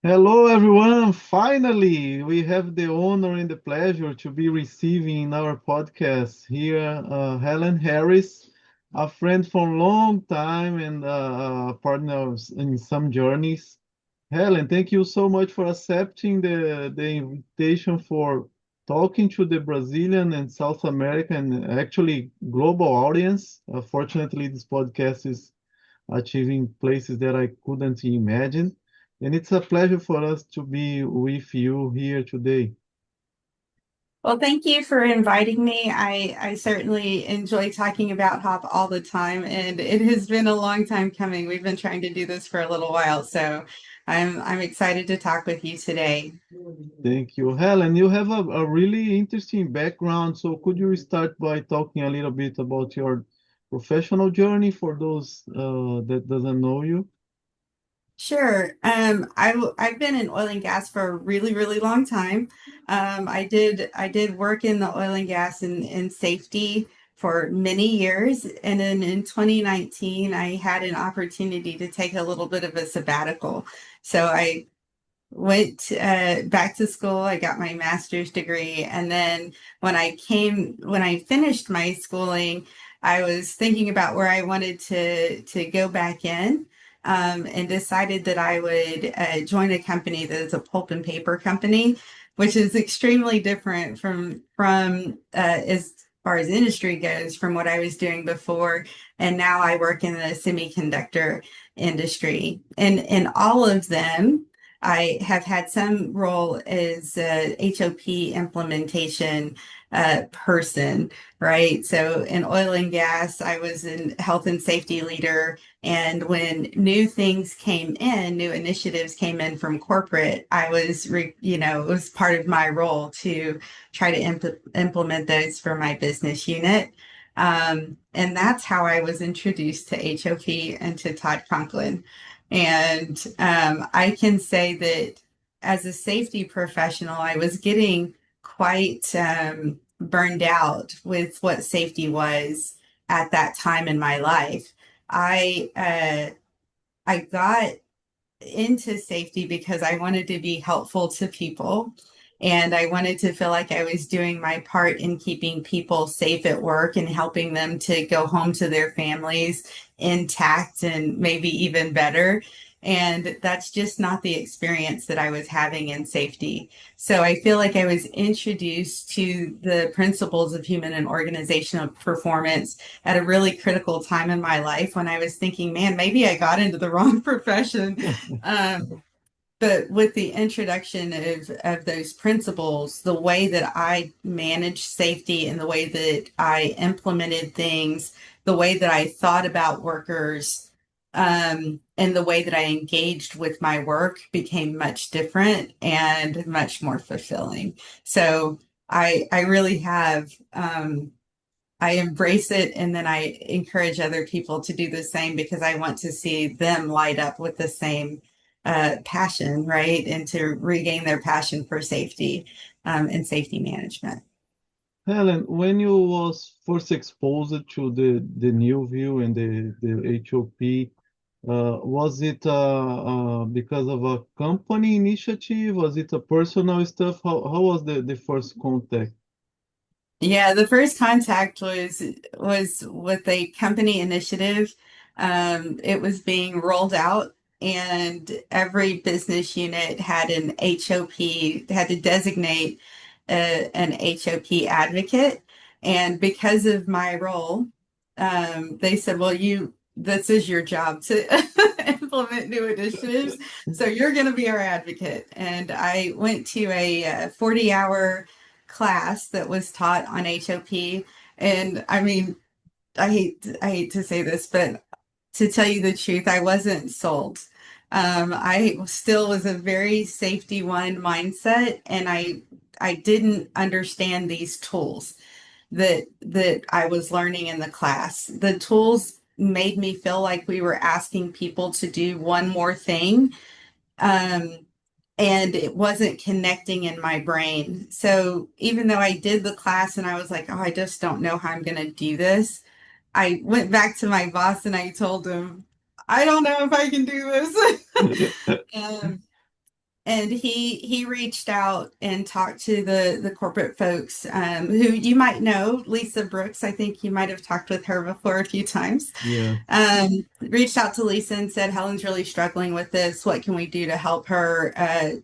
Hello, everyone. Finally, we have the honor and the pleasure to be receiving in our podcast here Helen Harris, a friend from long time and a partner in some journeys. Helen, thank you so much for accepting the invitation for talking to the Brazilian and South American, actually global audience. Fortunately, this podcast is achieving places that I couldn't imagine. And it's a pleasure for us to be with you here today. Well, thank you for inviting me. I certainly enjoy talking about hop all the time, and it has been a long time coming. We've been trying to do this for a little while, so I'm excited to talk with you today. Thank you. Helen, you have a really interesting background. So could you start by talking a little bit about your professional journey for those that doesn't know you? Sure. I've been in oil and gas for a really, really long time. I did work in the oil and gas and safety for many years, and then in 2019, I had an opportunity to take a little bit of a sabbatical. So I went back to school. I got my master's degree, and then when I finished my schooling, I was thinking about where I wanted to go back in, and decided that I would join a company that is a pulp and paper company, which is extremely different as far as industry goes from what I was doing before. And now I work in the semiconductor industry, and in all of them I have had some role as a HOP implementation person, right? So in oil and gas, I was in health and safety leader. And when new things came in, new initiatives came in from corporate, it was part of my role to try to implement those for my business unit. And that's how I was introduced to HOP and to Todd Conklin. And I can say that as a safety professional, I was getting quite burned out with what safety was at that time in my life. I I got into safety because I wanted to be helpful to people. And I wanted to feel like I was doing my part in keeping people safe at work and helping them to go home to their families intact and maybe even better. And that's just not the experience that I was having in safety. So I feel like I was introduced to the principles of human and organizational performance at a really critical time in my life when I was thinking, man, maybe I got into the wrong profession. um, but with the introduction of those principles, the way that I managed safety and the way that I implemented things, the way that I thought about workers, and the way that I engaged with my work became much different and much more fulfilling. So I really have I embrace it, and then I encourage other people to do the same because I want to see them light up with the same passion, right? And to regain their passion for safety and safety management. Helen, when you was first exposed to the new view and the HOP, was it because of a company initiative? Was it a personal stuff? How was the first contact? Yeah, the first contact was with a company initiative. It was being rolled out, and every business unit had an HOP, had to designate an HOP advocate. And because of my role, they said, "Well, this is your job to implement new initiatives, so you're going to be our advocate." And I went to a 40-hour class that was taught on HOP. And I mean, I hate to say this, but to tell you the truth, I wasn't sold. I still was a very safety one mindset, and I didn't understand these tools that I was learning in the class. The tools made me feel like we were asking people to do one more thing. Um, and it wasn't connecting in my brain. So even though I did the class and I was like, oh, I just don't know how I'm going to do this, I went back to my boss and I told him, I don't know if I can do this. um, and he reached out and talked to the corporate folks, who you might know, Lisa Brooks. I think you might have talked with her before a few times. Yeah. Reached out to Lisa and said, Helen's really struggling with this. What can we do to help her,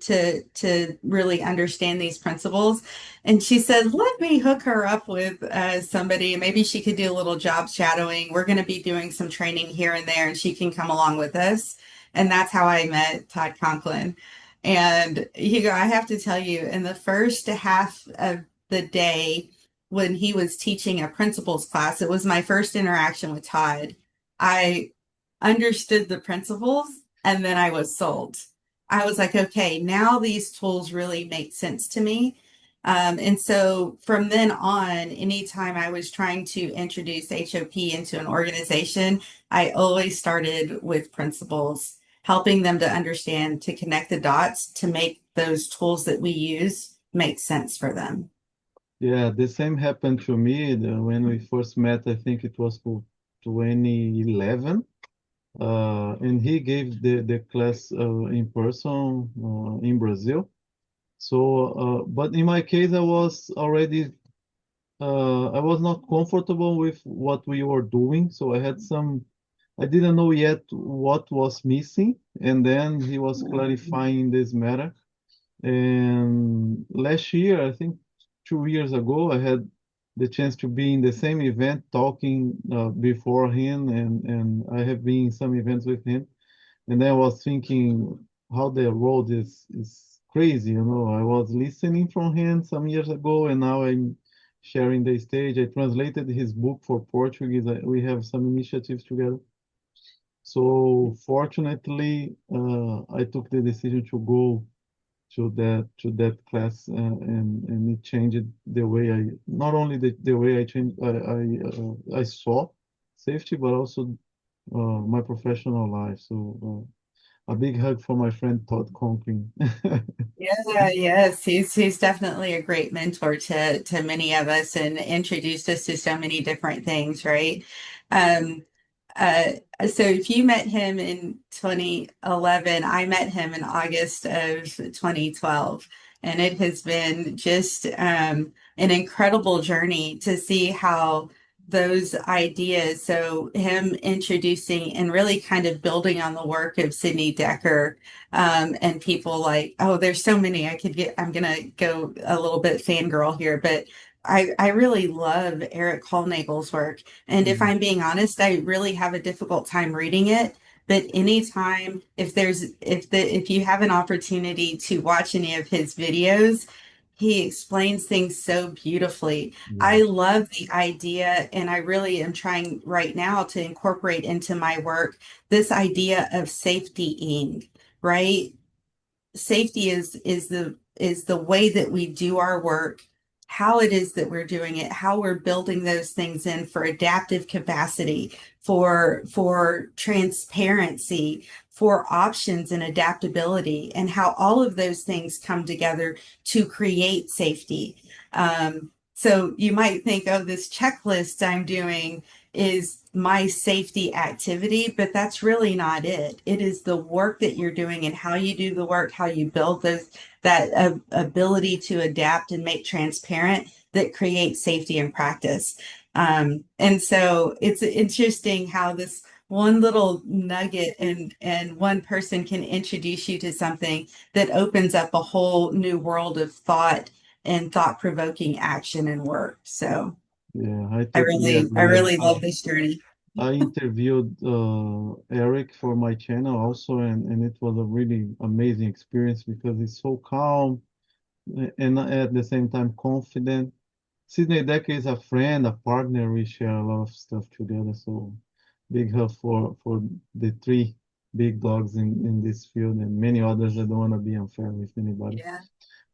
to really understand these principles? And she said, let me hook her up with somebody. Maybe she could do a little job shadowing. We're going to be doing some training here and there, and she can come along with us. And that's how I met Todd Conklin. And Hugo, I have to tell you, in the first half of the day, when he was teaching a principles class, it was my first interaction with Todd. I understood the principles and then I was sold. I was like, okay, now these tools really make sense to me. And so from then on, anytime I was trying to introduce HOP into an organization, I always started with principles, helping them to understand, to connect the dots, to make those tools that we use make sense for them. Yeah, the same happened to me when we first met. I think it was for 2011. And he gave the class in person in Brazil. So, but in my case, I was not comfortable with what we were doing. So I didn't know yet what was missing. And then he was clarifying this matter. And last year, I think 2 years ago, I had the chance to be in the same event talking before him, and I have been in some events with him. And then I was thinking how the road is crazy, you know. I was listening from him some years ago, and now I'm sharing the stage. I translated his book for Portuguese. We have some initiatives together. So fortunately, I took the decision to go to that class, and it changed the way I not only the way I changed I saw safety, but also my professional life. So a big hug for my friend Todd Conklin. Yeah, yes, he's definitely a great mentor to many of us and introduced us to so many different things, right? Um, uh, so if you met him in 2011, I met him in August of 2012, and it has been just an incredible journey to see how those ideas, so him introducing and really kind of building on the work of Sidney Decker, and people like, oh, there's so many I could get. I'm gonna go a little bit fangirl here, but I really love Eric Holnagel's work. And if Mhm. I'm being honest, I really have a difficult time reading it. But anytime, if you have an opportunity to watch any of his videos, he explains things so beautifully. Yeah. I love the idea, and I really am trying right now to incorporate into my work this idea of safetying, right? Safety is the way that we do our work, how it is that we're doing it, how we're building those things in for adaptive capacity, for transparency, for options and adaptability, and how all of those things come together to create safety. So you might think, oh, this checklist I'm doing is my safety activity, but that's really not it. It is the work that you're doing and how you do the work, how you build that ability to adapt and make transparent that creates safety in practice. And so it's interesting how this one little nugget and one person can introduce you to something that opens up a whole new world of thought and thought-provoking action and work. So Yeah, I I totally really, I agree. really love this journey. I interviewed Eric for my channel also, and it was a really amazing experience because he's so calm and at the same time confident. Sidney Decker is a friend, a partner. We share a lot of stuff together. So big help for the three big dogs in this field and many others. I don't want to be unfair with anybody. Yeah.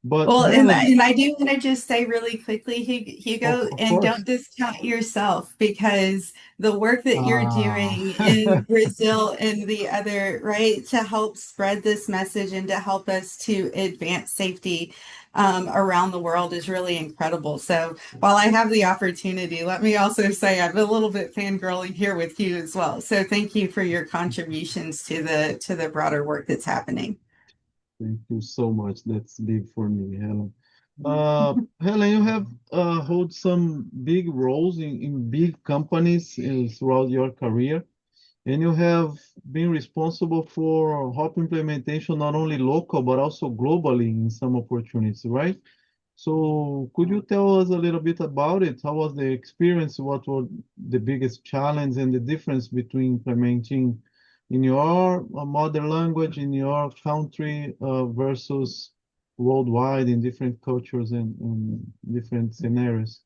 But Well, and, Helen, and I do want to just say really quickly, Hugo, of and course. don't discount yourself, because the work that you're Ah, doing in Brazil and the other, right, to help spread this message and to help us to advance safety around the world is really incredible. So while I have the opportunity, let me also say I'm a little bit fangirling here with you as well. So thank you for your contributions to the broader work that's happening. Thank you so much. That's big for me, Helen. Helen, you have hold some big roles in big companies throughout your career, and you have been responsible for HOP implementation not only local but also globally in some opportunities, right? So could you tell us a little bit about it? How was the experience? What were the biggest challenge and the difference between implementing in your mother language in your country versus worldwide in different cultures and different scenarios?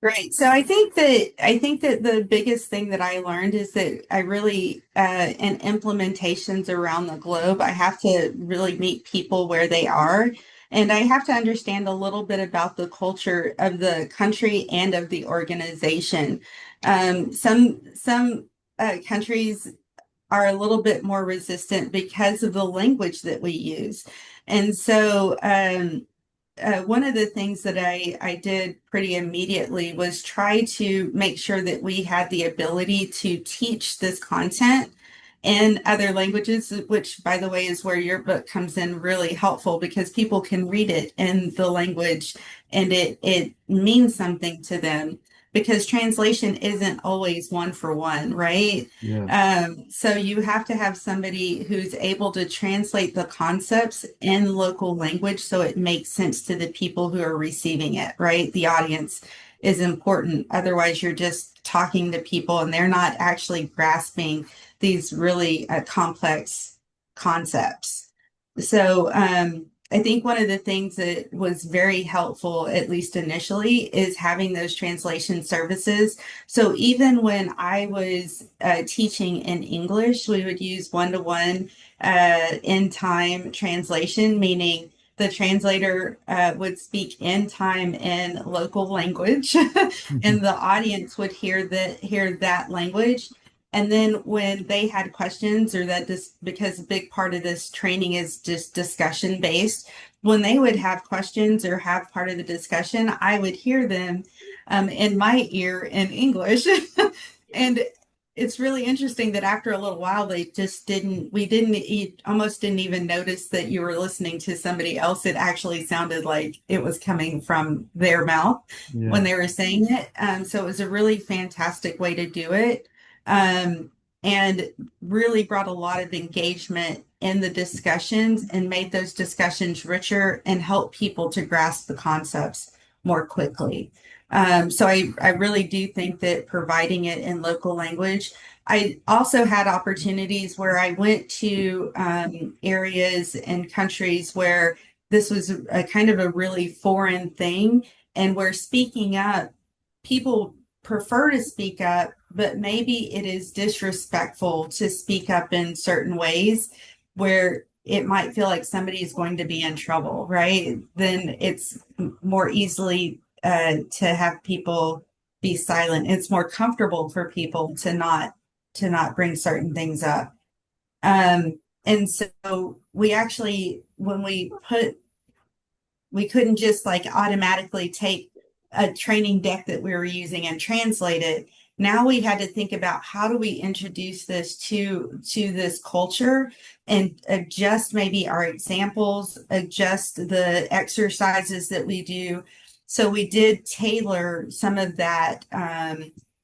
Great. So I think that the biggest thing that I learned is that I really in implementations around the globe, I have to really meet people where they are, and I have to understand a little bit about the culture of the country and of the organization. Some countries are a little bit more resistant because of the language that we use, and so one of the things that I did pretty immediately was try to make sure that we had the ability to teach this content in other languages, which, by the way, is where your book comes in really helpful because people can read it in the language and it means something to them because translation isn't always one for one, right? Yeah, So you have to have somebody who's able to translate the concepts in local language so it makes sense to the people who are receiving it, right? The audience is important. Otherwise, you're just talking to people and they're not actually grasping these really complex concepts. So I think one of the things that was very helpful, at least initially, is having those translation services. So even when I was teaching in English, we would use one-to-one in time translation, meaning the translator would speak in time in local language, and the audience would hear that language. And then when they had questions, or that this because a big part of this training is just discussion based, when they would have questions or have part of the discussion, I would hear them in my ear in English. And it's really interesting that after a little while, they just didn't, we didn't, you almost didn't even notice that you were listening to somebody else. It actually sounded like it was coming from their mouth when yeah. they were saying it. So it was a really fantastic way to do it. Um, and really brought a lot of engagement in the discussions and made those discussions richer and helped people to grasp the concepts more quickly. So I really do think that providing it in local language. I also had opportunities where I went to areas and countries where this was a kind of a really foreign thing, and where speaking up, people prefer to speak up, but maybe it is disrespectful to speak up in certain ways where it might feel like somebody is going to be in trouble, right? Then it's more easily to have people be silent. It's more comfortable for people to not bring certain things up. And so we actually, when we couldn't just like automatically take a training deck that we were using and translate it. Now we had to think about how do we introduce this to this culture and adjust maybe our examples, adjust the exercises that we do. So we did tailor some of that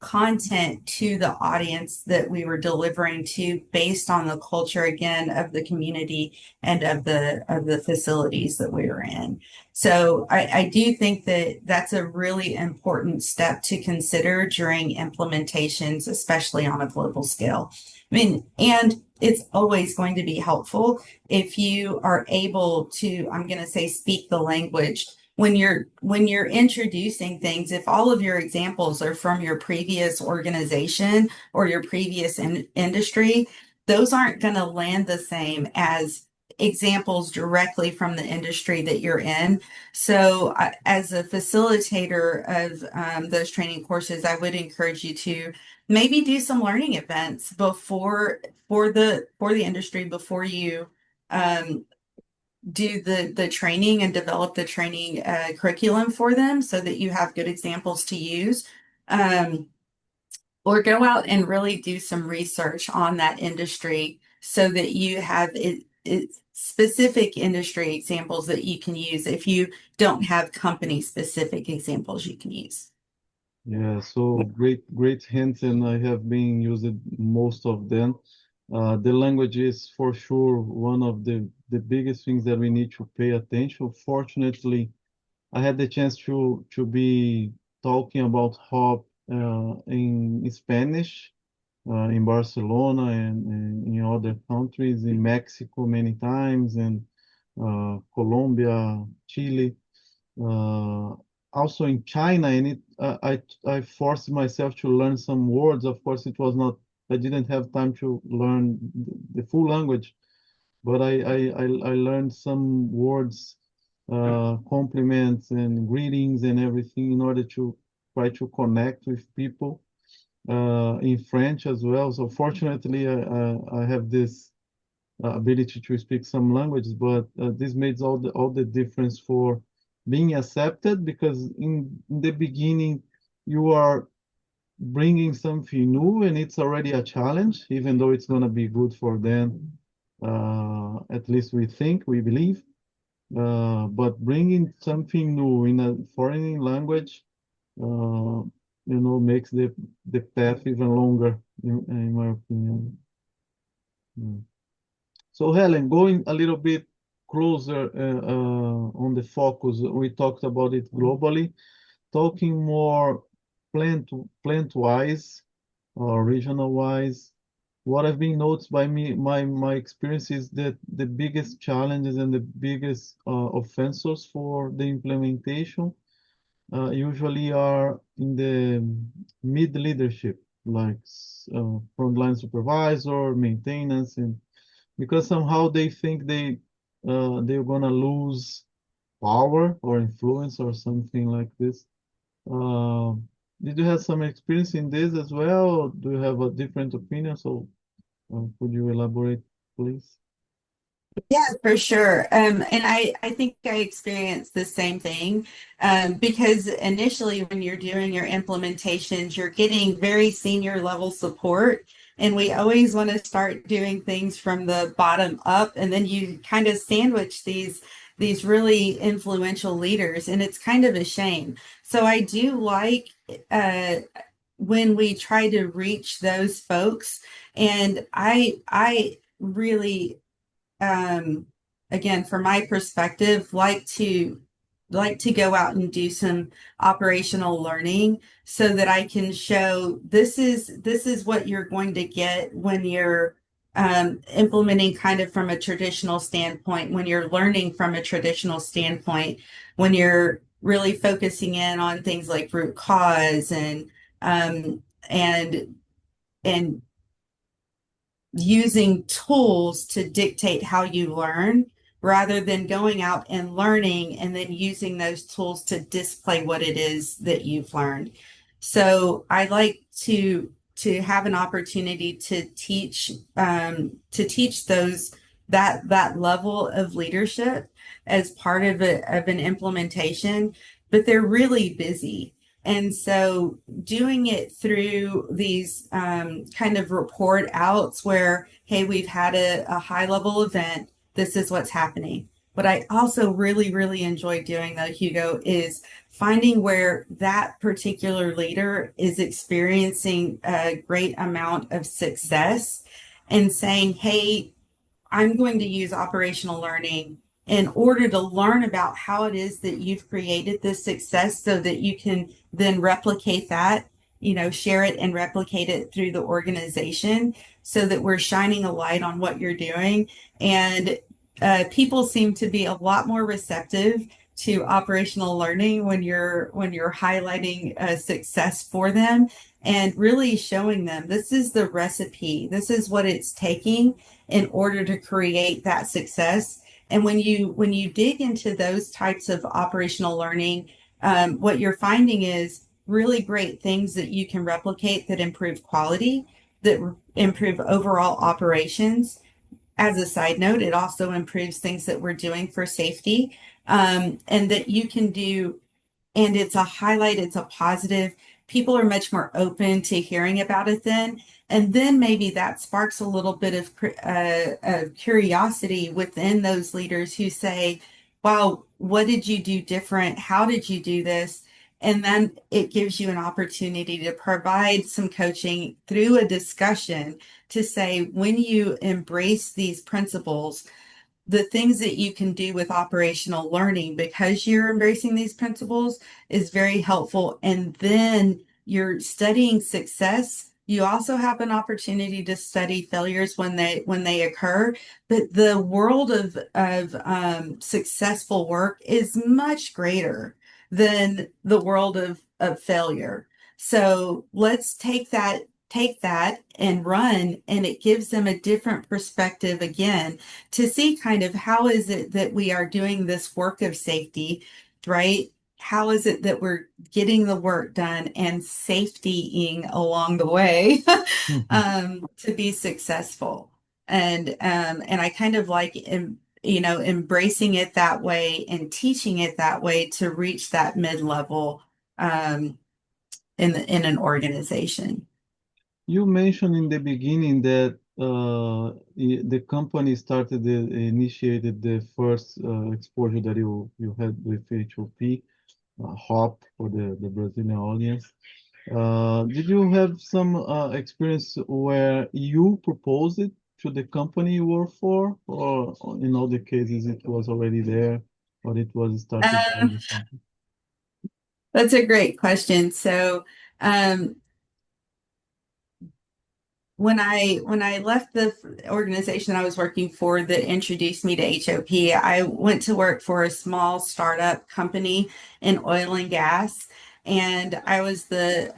content to the audience that we were delivering to based on the culture again of the community and of the facilities that we were in. So I do think that that's a really important step to consider during implementations, especially on a global scale. I mean, and it's always going to be helpful if you are able to, I'm going to say, speak the language. When you're introducing things, if all of your examples are from your previous organization or your previous industry, those aren't going to land the same as examples directly from the industry that you're in. So, as a facilitator of those training courses, I would encourage you to maybe do some learning events before for the industry before you um, do the training and develop the training curriculum for them, so that you have good examples to use. Um, or go out and really do some research on that industry so that you have it specific industry examples that you can use if you don't have company specific examples you can use. Yeah, so great hints, and I have been using most of them. The language is for sure one of the biggest things that we need to pay attention. Fortunately, I had the chance to be talking about hop in Spanish in Barcelona and in other countries, in Mexico many times, and Colombia, Chile, uh, also in China. And I forced myself to learn some words. Of course, it was not, I didn't have time to learn the full language, but I learned some words, compliments and greetings and everything in order to try to connect with people in French as well. So fortunately, I have this ability to speak some languages, but this makes all the difference for being accepted, because in the beginning you are bringing something new and it's already a challenge, even though it's going to be good for them. At least we think, we believe. But bringing something new in a foreign language, makes the path even longer, in my opinion. Mm. So Helen, going a little bit closer on the focus, we talked about it globally, talking more plant-wise or regional-wise. What I've been noticed by my experience is that the biggest challenges and the biggest offenses for the implementation usually are in the mid leadership, like frontline supervisor, maintenance, and because somehow they think they're gonna lose power or influence or something like this. Uh, did you have some experience in this as well, or do you have a different opinion? So could you elaborate, please? Yeah, for sure. And I think I experienced the same thing because initially when you're doing your implementations, you're getting very senior level support. And we always want to start doing things from the bottom up. And then you kind of sandwich these really influential leaders. And it's kind of a shame. So I do like when we try to reach those folks. And I really um, again, from my perspective, like to go out and do some operational learning so that I can show this is what you're going to get when you're implementing kind of from a traditional standpoint, when you're learning from a traditional standpoint, when you're really focusing in on things like root cause um, and and using tools to dictate how you learn rather than going out and learning and then using those tools to display what it is that you've learned. So I like to have an opportunity to teach those that level of leadership as part of an implementation, but they're really busy. And so doing it through these kind of report outs where, hey, we've had a high level event, this is what's happening. What I also really, really enjoy doing though, Hugo, is finding where that particular leader is experiencing a great amount of success and saying, hey, I'm going to use operational learning in order to learn about how it is that you've created this success so that you can then replicate that, share it and replicate it through the organization so that we're shining a light on what you're doing. And people seem to be a lot more receptive to operational learning when you're highlighting success for them and really showing them this is the recipe, this is what it's taking in order to create that success. And when you dig into those types of operational learning, what you're finding is really great things that you can replicate that improve quality, that improve overall operations. As a side note, it also improves things that we're doing for safety, and that you can do. And it's a highlight, it's a positive. People are much more open to hearing about it then. And then maybe that sparks a little bit of curiosity within those leaders who say, wow, what did you do different? How did you do this? And then it gives you an opportunity to provide some coaching through a discussion to say, when you embrace these principles, the things that you can do with operational learning because you're embracing these principles is very helpful. And then you're studying success. You also have an opportunity to study failures when they occur. But the world of successful work is much greater than the world of failure. So let's take that and run, and it gives them a different perspective again to see kind of how is it that we are doing this work of safety, right? How is it that we're getting the work done and safetying along the way Mhm. to be successful? And I kind of like you know, embracing it that way and teaching it that way to reach that mid-level um, in an organization. You mentioned in the beginning that the company initiated the first exposure that you had with HOP, HOP for the Brazilian audience. Did you have some experience where you proposed it to the company you work for, or in all the cases it was already there, or it was started by Um, the company? that's a great question. So, um, when I left the organization I was working for that introduced me to HOP, I went to work for a small startup company in oil and gas, and I was the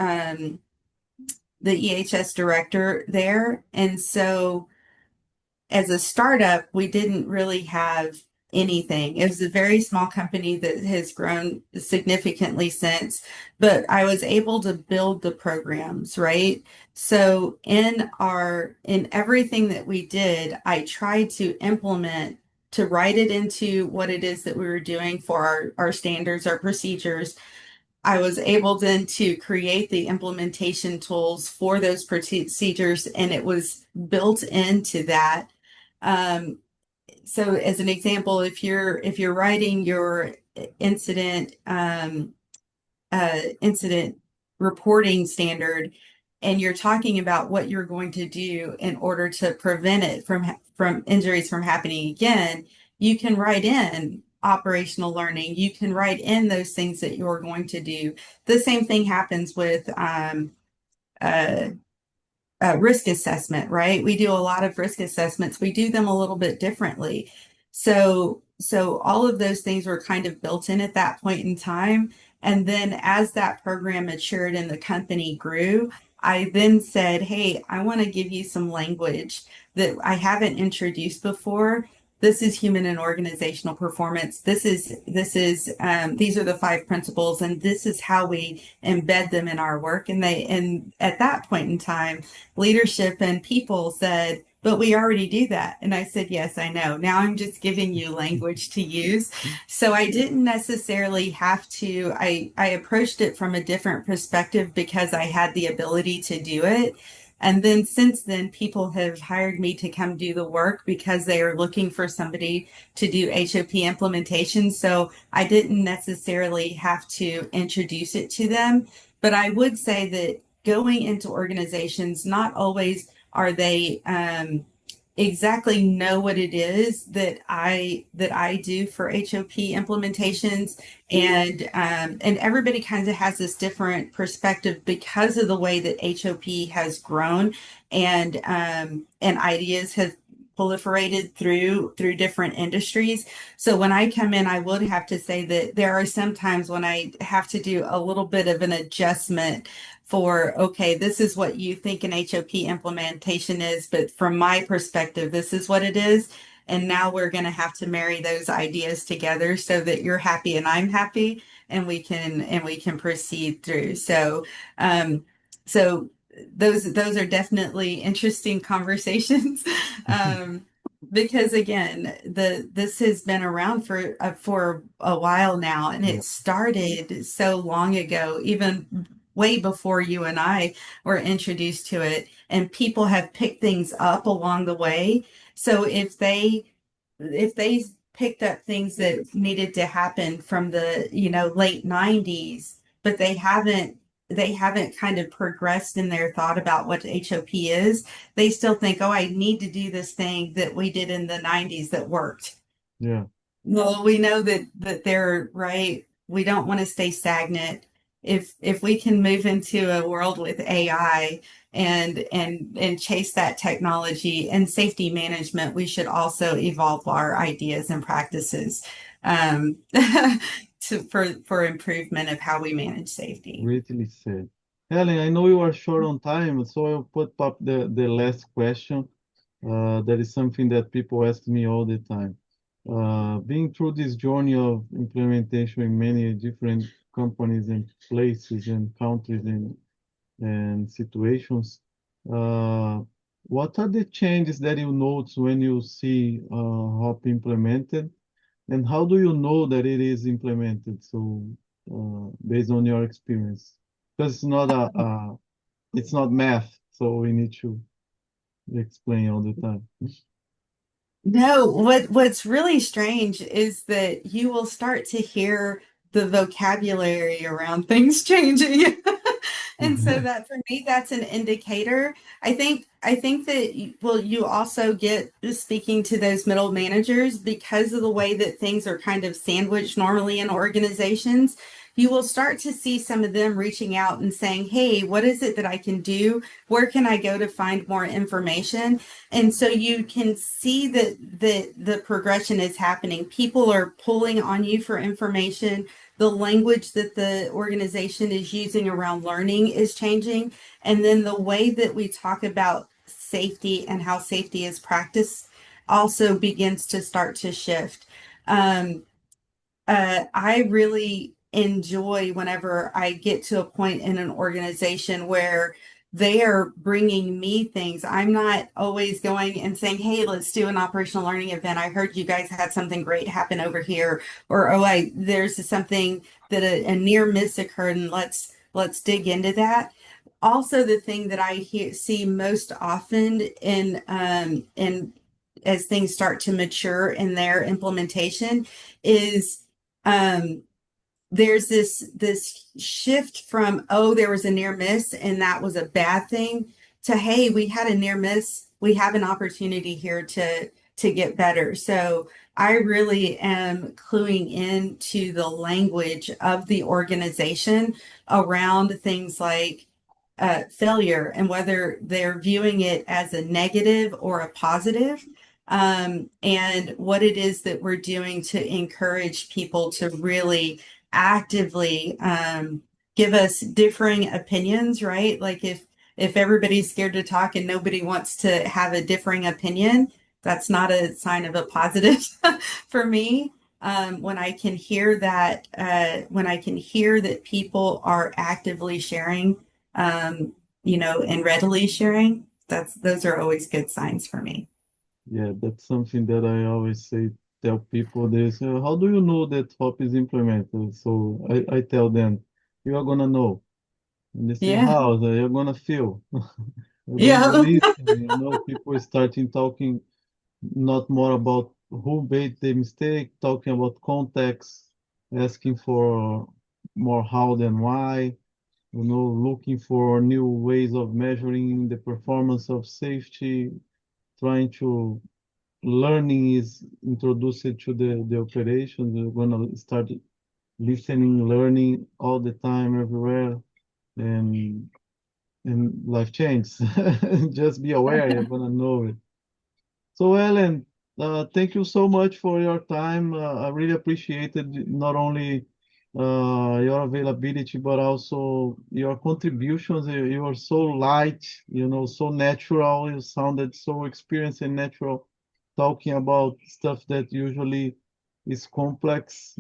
EHS director there. And so as a startup, we didn't really have anything. It was a very small company that has grown significantly since, but I was able to build the programs, right? So in everything that we did, I tried to implement to write it into what it is that we were doing for our standards, our procedures. I was able then to create the implementation tools for those procedures, and it was built into that. Um, so as an example, if you're writing your incident incident reporting standard, and you're talking about what you're going to do in order to prevent it from injuries from happening again, you can write in operational learning. You can write in those things that you're going to do. The same thing happens with uh, risk assessment, right? We do a lot of risk assessments. We do them a little bit differently. So all of those things were kind of built in at that point in time. And then as that program matured and the company grew, I then said, hey, I want to give you some language that I haven't introduced before. This is human and organizational performance. These are the five principles, and this is how we embed them in our work. And at that point in time, leadership and people said, but we already do that. And I said, yes, I know. Now I'm just giving you language to use. So I didn't necessarily have to, I approached it from a different perspective because I had the ability to do it. And then since then, people have hired me to come do the work because they are looking for somebody to do HOP implementation. So I didn't necessarily have to introduce it to them. But I would say that going into organizations, not always are they exactly know what it is that I do for HOP implementations, and everybody kind of has this different perspective because of the way that HOP has grown, and ideas have proliferated through different industries. So when I come in, I would have to say that there are some times when I have to do a little bit of an adjustment for, okay, this is what you think an HOP implementation is, but from my perspective, this is what it is. And now we're going to have to marry those ideas together so that you're happy and I'm happy, and we can proceed through. Um, so those are definitely interesting conversations. um, because again, this has been around for a while now, and Yeah. it started so long ago, even way before you and I were introduced to it, and people have picked things up along the way. So if they picked up things that needed to happen from the, late 90s, but they haven't kind of progressed in their thought about what HOP is. They still think, oh, I need to do this thing that we did in the 90s that worked. Yeah. Well, we know that they're right. We don't want to stay stagnant. If we can move into a world with AI and chase that technology and safety management, we should also evolve our ideas and practices um, for improvement of how we manage safety. Greatly said. Helen, I know you are short on time, so I'll put up the last question. That is something that people ask me all the time. Being through this journey of implementation in many different companies and places and countries and situations, uh, what are the changes that you notice when you see HOP implemented? And how do you know that it is implemented? So, based on your experience, because it's not math, so we need to explain all the time. No, what's really strange is that you will start to hear the vocabulary around things changing. And so that for me, that's an indicator. I think that you also get speaking to those middle managers because of the way that things are kind of sandwiched normally in organizations. You will start to see some of them reaching out and saying, "Hey, what is it that I can do? Where can I go to find more information?" And so you can see that the progression is happening. People are pulling on you for information. The language that the organization is using around learning is changing. And then the way that we talk about safety and how safety is practiced also begins to start to shift. Um, I really enjoy whenever I get to a point in an organization where they are bringing me things. I'm not always going and saying, "Hey, let's do an operational learning event. I heard you guys had something great happen over here," or "Oh, there's something that a near miss occurred, and let's dig into that." Also, the thing that see most often in as things start to mature in their implementation is um, there's this shift from, oh, there was a near miss and that was a bad thing, to, hey, we had a near miss, we have an opportunity here to get better. So I really am cluing into the language of the organization around things like failure and whether they're viewing it as a negative or a positive, and what it is that we're doing to encourage people to really actively give us differing opinions, right? Like if everybody's scared to talk and nobody wants to have a differing opinion, that's not a sign of a positive for me. When I can hear that, when I can hear that people are actively sharing, and readily sharing, those are always good signs for me. Yeah, that's something that I always tell people this. How do you know that HOP is implemented? So I tell them, you are gonna know. And they say, Yeah. how? You're gonna feel. You're gonna Yeah. listen. People starting talking not more about who made the mistake, talking about context, asking for more how than why, looking for new ways of measuring the performance of safety, trying to learning is introduced to the operations. You're gonna start listening, learning all the time, everywhere, and life changes. Just be aware, you're gonna know it. So, Ellen, thank you so much for your time. I really appreciated not only your availability, but also your contributions. You are so light, so natural. You sounded so experienced and natural, talking about stuff that usually is complex,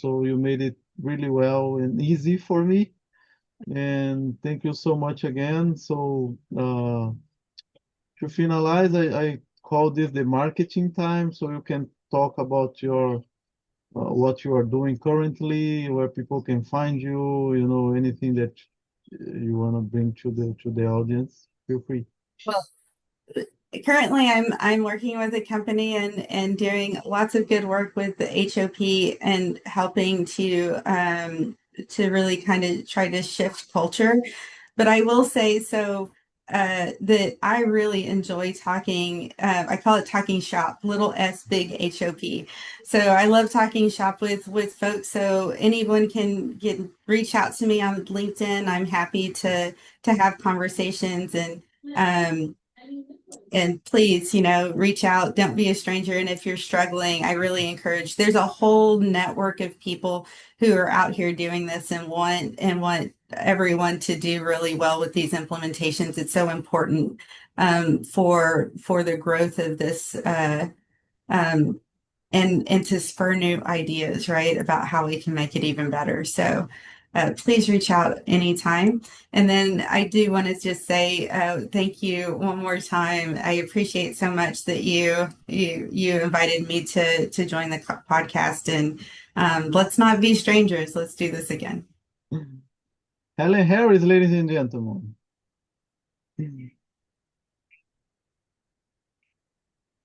so you made it really well and easy for me. And thank you so much again. So, to finalize, I call this the marketing time, so you can talk about your what you are doing currently, where people can find you, anything that you want to bring to the audience, feel free. Well, currently I'm working with a company and doing lots of good work with the HOP and helping to really kind of try to shift culture. But I will say that I really enjoy talking. I call it talking shop, little s, big HOP. So I love talking shop with folks. So anyone can reach out to me on LinkedIn. I'm happy to have conversations um, and please, reach out. Don't be a stranger. And if you're struggling, I really encourage. There's a whole network of people who are out here doing this and want everyone to do really well with these implementations. It's so important for the growth of this um, and to spur new ideas, right, about how we can make it even better. So please reach out anytime. And then I do want to just say thank you one more time. I appreciate so much that you invited me to join the podcast. And let's not be strangers. Let's do this again. Helen Harris, ladies and gentlemen.